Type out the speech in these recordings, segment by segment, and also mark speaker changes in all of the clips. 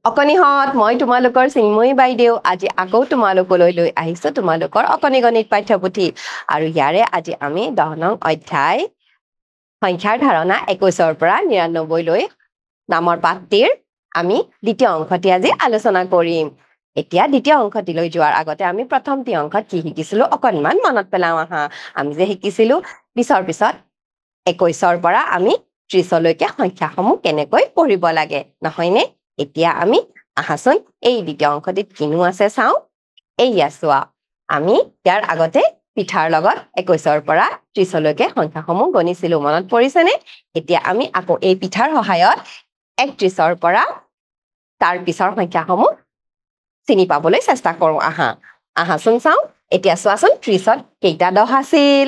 Speaker 1: অকনিহত মই তোমালোকৰ চিন্ময়ী বাইদেউ আজি আকৌ তোমালোকলৈ লৈ আহিছো তোমালোকৰ অকনি গণিত পাঠ্যপুথি আৰু ইয়াৰে আজি আমি 10 নং অধ্যায় সংখ্যাৰ ধাৰণা 21ৰ পৰা 99 লৈ নামৰ পাঠটিৰ আমি দ্বিতীয় অংশটি আজি আলোচনা কৰিম এতিয়া দ্বিতীয় অংশটি লৈ যোৱাৰ আগতে আমি প্ৰথমটি অংশত কি শিকিছিলো অকনমান মনত পেলাও আহা আমি যে শিকিছিলো পিছৰ 21ৰ পৰা আমি 30 লৈকে সংখ্যাসমূহ কেনেকৈ পঢ়িব লাগে নহয়নে এতিয়া আমি আহাচোন এই দ্বিতীয় অংশটিত কিনো আছে চাও এইয়া চোৱা আমি ইয়াৰ আগতে পিঠাৰ লগত 21ৰ পৰা 30 লৈকে সংখ্যাসমূহ গণিছিলো মনত পৰিছেনে এতিয়া আমি আকৌ এই পিঠাৰ সহায়ত 31ৰ পৰা তাৰ পিছৰ সংখ্যাসমূহ চিনি পাবলৈ চেষ্টা কৰো আহাচোন চাও এতিয়া চোৱাচোন 30ত কেইটা 10 আছিল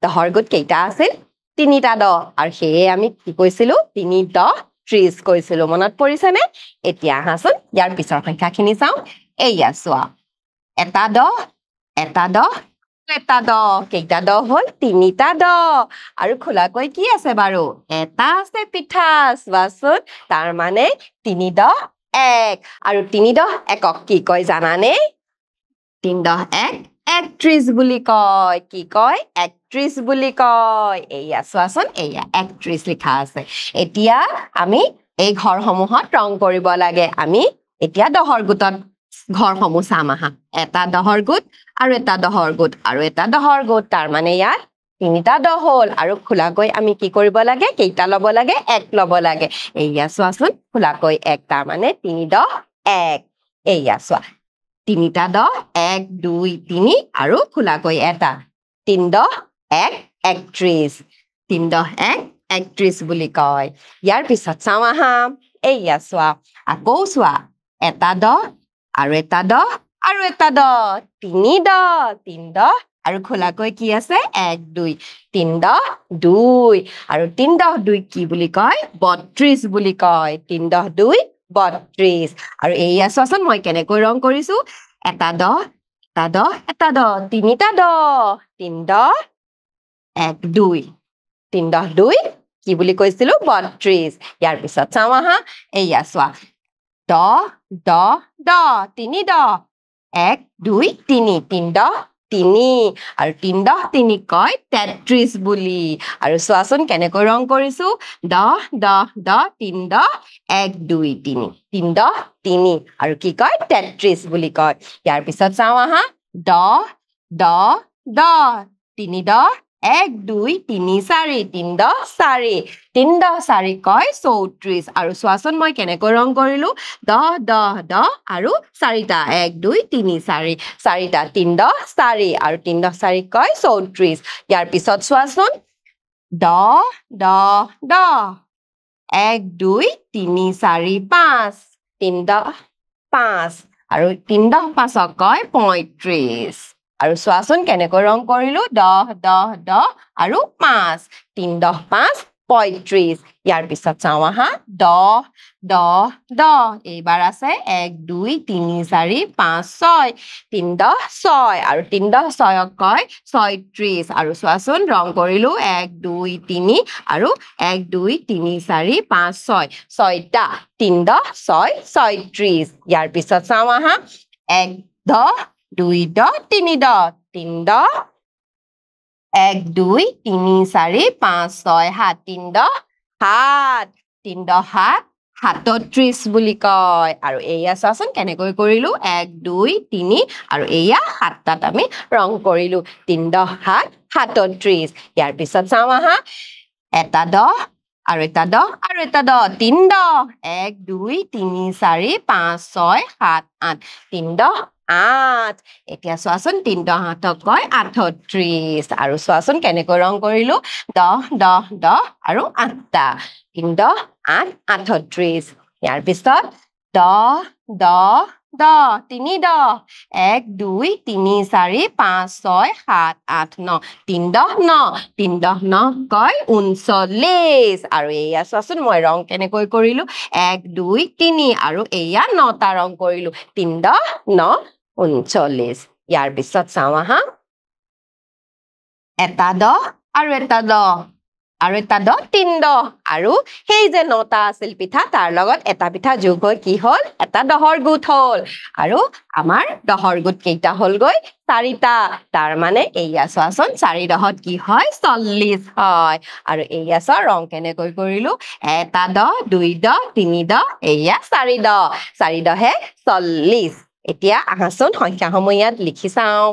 Speaker 1: 10ৰ গোট কেইটা আছিল 3টা 10 আৰু সেয়ে আমি কি কৈছিলো 3 10 30 কৈছিলো মনত পৰিছেনে এতিয়া আহাচোন ইয়াৰ পিছৰ সংখ্যাখিনি চাও এইয়া চোৱা এটা 10 কেইটা 10 হল 3টা 10 আৰু খোলাকৈ কি আছে বাৰু এটা আছে পিঠা চোৱাচোন তাৰ মানে 3 10 1 আৰু 3 10 একক কি কয় জানানে 3 10 1 31 বুলি কয় কি কয় 31 বুলি কয় এইয়া চোৱাচোন এইয়া 31 লিখা আছে এতিয়া আমি এই ঘৰসমূহত ৰং কৰিব লাগে আমি এতিয়া 10ৰ গোটত ঘৰসমূহ চাম আহা এটা 10ৰ গোট আৰু এটা 10ৰ গোট আৰু এটা 10ৰ গোট তাৰ মানে ইয়াত 3টা 10 হল আৰু খোলাকৈ আমি কি কৰিব লাগে কেইটা লব লাগে 1 লব লাগে এইয়া চোৱাচোন খোলাকৈ 1 তাৰ মানে 3 10 1 এইয়া চোৱা 3টা 10 1 2 3 আৰু খোলাকৈ এটা 3 10 1 31 3 10 1 31 বুলি কয় ইয়াৰ পিছত চাও আহা এইয়া চোৱা আকৌ চোৱা এটা 10 আৰু এটা 10 আৰু এটা 10 3 10 আৰু খোলাকৈ কি আছে 1 2 3 10 2 আৰু 3 10 2 কি বুলি কয় 32 বুলি কয় 3 10 2 32 আৰু এইয়া চোৱাচোন মই কেনেকৈ ৰং কৰিছো এটা 10 এটা 10 3টা 10 3 10 1 2 3 10 2 কি বুলি কৈছিলো 32 ইয়াৰ পিছত চাও আহা এইয়া চোৱা 10 10 10 3 10 1 2 3 3 10 3 আৰু 3 10 3 কয় 33 বুলি আৰু চোৱাচোন কেনেকৈ ৰং কৰিছো 10 10 10 3 10 1 2 3 3 10 3 আৰু কি কয় 33 বুলি কয় ইয়াৰ পিছত চাও আহা 10 10 10 3 10 1 2 3 4 3 10 4 3 10 4 কয় 34 আৰু চোৱাচোন মই কেনেকৈ ৰং কৰিলো 10 10 10 আৰু 4টা 1 2 3 4 4টা 3 10 4 আৰু 3 10 4 কয় 34 ইয়াৰ পিছত চোৱাচোন 10 10 10 1 2 3 4 5 3 10 5 আৰু 3 10 5 কয় 35 আৰু চোৱাচোন কেনেকৈ ৰং কৰিলো 10 10 10 আৰু 5 3 10 5 35 ইয়াৰ পিছত চাও আহা 10 10 10 এইবাৰ আছে 1 2 3 4 5 6 3 10 6 আৰু 3 10 6 কয় 36 আৰু চোৱাচোন ৰং কৰিলো 1 2 3 আৰু 1 2 3 4 5 6 6টা 3 10 6 36 ইয়াৰ পিছত চাও আহা 1 10 2 10 3 10 3 10 1 2 3 4 5 6 7 3 10 7 3 10 7 37 বুলি কয় আৰু এইয়া চোৱাচোন কেনেকৈ কৰিলো 1 2 3 আৰু এইয়া 7টাত আমি ৰং কৰিলো 3 10 7 37 ইয়াৰ পিছত চাও আহা এটা 10 আৰু এটা 10 আৰু এটা 10 3 10 1 2 3 4 5 6 7 8 3 10 8 এতিয়া চোৱাচোন 3 10 8 কয় 38 আৰু চোৱাচোন কেনেকৈ ৰং কৰিলো 10 10 10 আৰু 8টা 3 10 8 38 ইয়াৰ পিছত 10 10 10 3 10 1 2 3 4 5 6 7 8 9 3 10 9 3 10 9 কয় 39 আৰু এইয়া চোৱাচোন মই ৰং কেনেকৈ কৰিলো 1 2 3 আৰু এইয়া 9টা ৰং কৰিলো 3 10 9 39 ইয়াৰ পিছত চাও আহা এটা 10 আৰু এটা 10 আৰু এটা 10 3 10 আৰু সেই যে 9টা আছিল পিঠা তাৰ লগত এটা পিঠা যোগ হৈ কি হল এটা 10ৰ গোট হল আৰু আমাৰ 10ৰ গোট কেইটা হল গৈ 4টা তাৰ মানে এইয়া চোৱাচোন 4 10ত কি হয় 40 হয় আৰু এইয়া চোৱা ৰং কেনেকৈ কৰিলো এটা 10 2 10 3 10 এইয়া 4 10 4 10 40 এতিয়া আহাচোন সংখ্যাসমূহ ইয়াত লিখি চাওঁ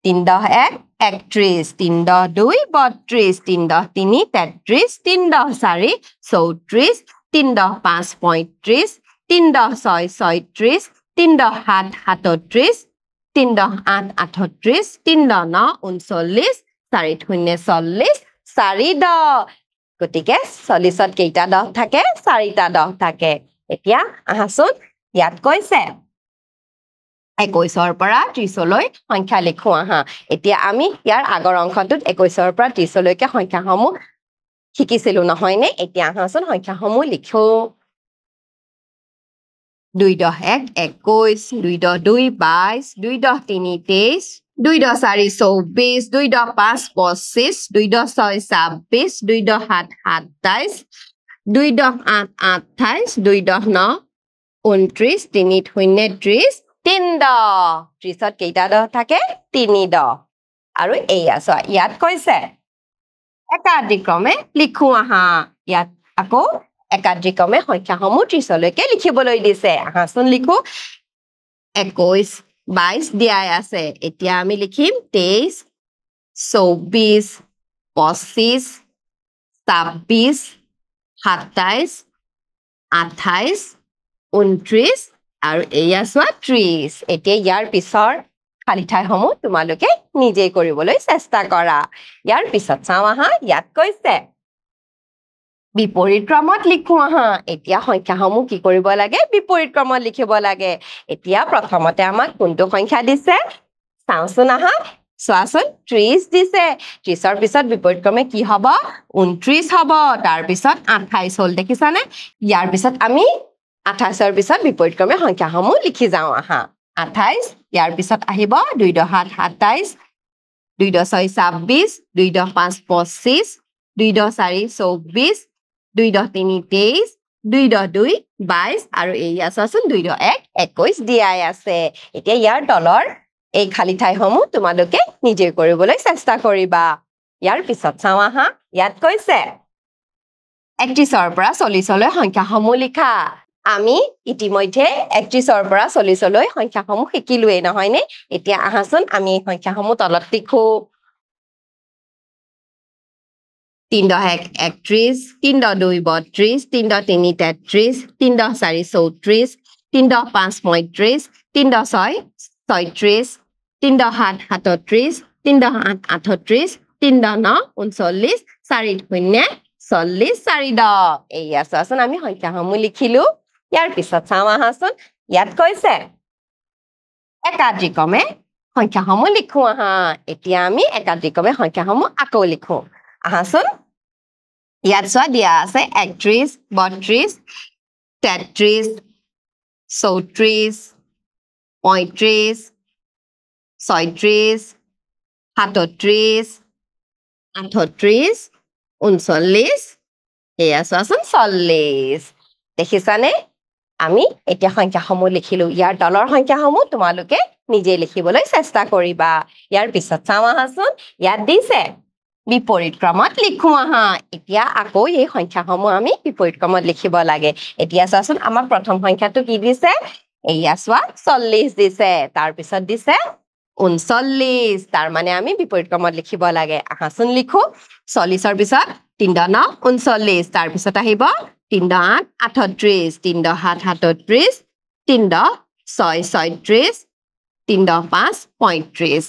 Speaker 1: 3 10 1 31 3 10 2 32 3 10 3 33 3 10 4 34 3 10 5 35 3 10 6 36 3 10 7 37 3 10 8 38 3 10 9 39 4 0 40 4 10 গতিকে 40ত কেইটা 10 থাকে 4টা 10 থাকে এতিয়া আহাচোন ইয়াত কৈছে 21ৰ পৰা 30লৈ সংখ্যা লিখো আহা এতিয়া আমি ইয়াৰ আগৰ অংশটোত 21ৰ পৰা 30লৈকে সংখ্যাসমূহ শিকিছিলো নহয় নে এতিয়া আহাচোন সংখ্যাসমূহ লিখো 2 10 1 21 2 10 2 22 2 10 3 23 2 10 4 24 2 10 5 25 2 10 6 26 2 10 7 27 2 10 8 28 2 10 9 29 3 0 30 3 10 30ত কেইটা 10 থাকে 3 10 আৰু এইয়া চোৱা ইয়াত কৈছে একাধিক্ৰমে লিখো আহা ইয়াত আকৌ একাধিক্ৰমে সংখ্যাসমূহ 30লৈকে লিখিবলৈ দিছে আহাচোন লিখো 21 22 দিয়াই আছে এতিয়া আমি লিখিম 23 24 25 26 27 28 29 আৰু এইয়া চোৱা 30 এতিয়া ইয়াৰ পিছৰ খালি ঠাইসমূহ তোমালোকে নিজেই কৰিবলৈ চেষ্টা কৰা ইয়াৰ পিছত চাওঁ আহা ইয়াত কৈছে বিপৰীত ক্ৰমত লিখো আহা এতিয়া সংখ্যাসমূহ কি কৰিব লাগে বিপৰীত ক্ৰমত লিখিব লাগে এতিয়া প্ৰথমতে আমাক কোনটো সংখ্যা দিছে চাওঁচোন আহা চোৱাচোন 30 দিছে 30ৰ পিছত বিপৰীত ক্ৰমে কি হ'ব 29 হ'ব তাৰ পিছত 28 হ'ল দেখিছানে ইয়াৰ পিছত আমি 28ৰ পিছত বিপৰীত ক্ৰমে সংখ্যাসমূহ লিখি যাওঁ আহা 28 ইয়াৰ পিছত আহিব 2 10 7 27 2 10 6 26 2 10 5 25 2 10 4 24 2 10 3 23 2 10 2 22 আৰু এইয়া চোৱাচোন 2 10 1 21 দিয়াই আছে এতিয়া ইয়াৰ তলৰ এই খালি ঠাইসমূহ তোমালোকে নিজে কৰিবলৈ চেষ্টা কৰিবা ইয়াৰ পিছত চাওঁ আহা ইয়াত কৈছে 31ৰ পৰা 40লৈ সংখ্যাসমূহ লিখা আমি ইতিমধ্যে 31ৰ পৰা 40লৈ সংখ্যাসমূহ শিকিলোৱেই নহয়নে এতিয়া আহাচোন আমি এই সংখ্যাসমূহ তলত লিখো 3 10 1 31 3 10 2 32 3 10 3 33 3 10 4 34 3 10 5 35 3 10 6 36 3 10 7 37 3 10 8 38 3 10 9 39 4 0 40 4 10 এইয়া চোৱাচোন আমি সংখ্যাসমূহ লিখিলো ইয়াৰ পিছত চাওঁ আহাচোন ইয়াত কৈছে একাধিক্ৰমে সংখ্যাসমূহ লিখো আহা এতিয়া আমি একাধিক্ৰমে সংখ্যাসমূহ আকৌ লিখো আহাচোন ইয়াত চোৱা দিয়া আছে 31 32 33 34 35 36 37 38 39 এয়া চোৱাচোন 40 দেখিছানে আমি এতিয়া সংখ্যাসমূহ লিখিলো ইয়াৰ তলৰ সংখ্যাসমূহ তোমালোকে নিজে লিখিবলৈ চেষ্টা কৰিবা ইয়াৰ পিছত চাওঁ আহাচোন ইয়াত দিছে বিপৰীত ক্ৰমত লিখো আহা এতিয়া আকৌ এই সংখ্যাসমূহ আমি বিপৰীত ক্ৰমত লিখিব লাগে এতিয়া চোৱাচোন আমাক প্ৰথম সংখ্যাটো কি দিছে এইয়া চোৱা 40 দিছে তাৰ পিছত দিছে 39 তাৰ মানে আমি বিপৰীত ক্ৰমত লিখিব লাগে আহাচোন লিখো 40ৰ পিছত 3 10 9 39 তাৰ পিছত আহিব 3 10 8 38 3 10 7 37 3 10 6 36 3 10 5 35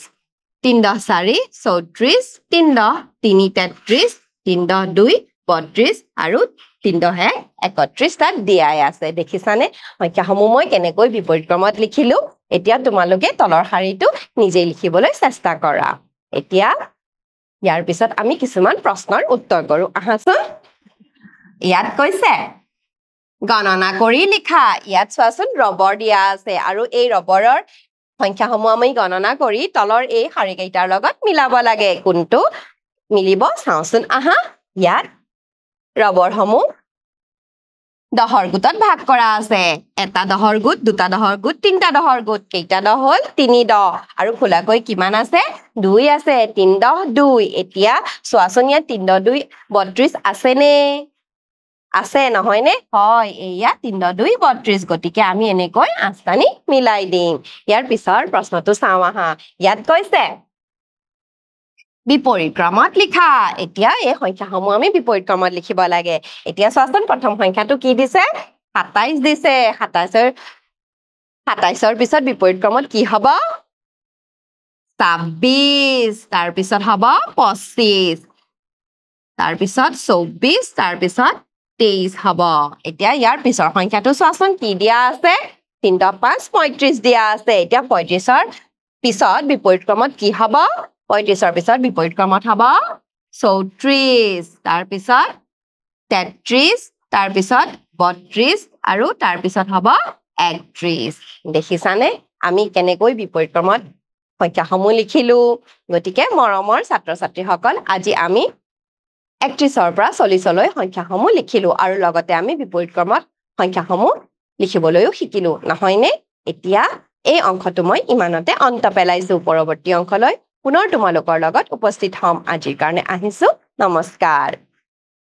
Speaker 1: 3 10 4 34 3 10 3 33 3 10 2 32 আৰু 3 10 31 তাত দিয়াই আছে দেখিছানে সংখ্যাসমূহ মই কেনেকৈ বিপৰীত ক্ৰমত লিখিলো এতিয়া তোমালোকে তলৰ শাৰীটো নিজে লিখিবলৈ চেষ্টা কৰা এতিয়া ইয়াৰ পিছত আমি কিছুমান প্ৰশ্নৰ উত্তৰ কৰো আহাচোন ইয়াত কৈছে গণনা কৰি লিখা ইয়াত চোৱাচোন ৰবৰ দিয়া আছে আৰু এই ৰবৰৰ সংখ্যাসমূহ আমি গণনা কৰি তলৰ এই শাৰীকেইটাৰ লগত মিলাব লাগে কোনটো মিলিব চাওঁচোন আহা ইয়াত ৰবৰসমূহ 10ৰ গোটত ভাগ কৰা আছে এটা 10ৰ গোট দুটা 10ৰ গোট তিনিটা 10ৰ গোট কেইটা 10 হ'ল 3 10 আৰু খোলাকৈ কিমান আছে 2 আছে 3 10 2 এতিয়া চোৱাচোন ইয়াত 3 10 2 32 আছে নে আছে নহয় নে হয় এয়া 3 10 2 32 গতিকে আমি এনেকৈ আস্তানি মিলাই দিম ইয়াৰ পিছৰ প্ৰশ্নটো চাওঁ আহা ইয়াত কৈছে বিপৰীত ক্ৰমত লিখা এতিয়া এই সংখ্যাসমূহ আমি বিপৰীত ক্ৰমত লিখিব লাগে এতিয়া চোৱাচোন প্ৰথম সংখ্যাটো কি দিছে 27 দিছে 27ৰ পিছত বিপৰীত ক্ৰমত কি হ'ব 26 তাৰ পিছত হ'ব 25 তাৰ পিছত 24 তাৰ পিছত 23 হ'ব এতিয়া ইয়াৰ পিছৰ সংখ্যাটো চোৱাচোন কি দিয়া আছে 3 5 35 দিয়া আছে এতিয়া 35ৰ পিছত বিপৰীত ক্ৰমত কি হ'ব 35ৰ পিছত বিপৰীত ক্ৰমত হ'ব 34 তাৰ পিছত 33 তাৰ পিছত 32 আৰু তাৰ পিছত হ'ব 31 দেখিছানে আমি কেনেকৈ বিপৰীত ক্ৰমত সংখ্যাসমূহ লিখিলো গতিকে মৰমৰ ছাত্ৰ ছাত্ৰীসকল আজি আমি 31ৰ পৰা 40লৈ সংখ্যাসমূহ লিখিলো আৰু লগতে আমি বিপৰীত ক্ৰমত সংখ্যাসমূহ লিখিবলৈও শিকিলো নহয়নে এতিয়া এই অংশটো মই ইমানতে অন্ত পেলাইছো পৰৱৰ্তী অংশলৈ পুনৰ তোমালোকৰ লগত উপস্থিত হ'ম আজিৰ কাৰণে আহিছো নমস্কাৰ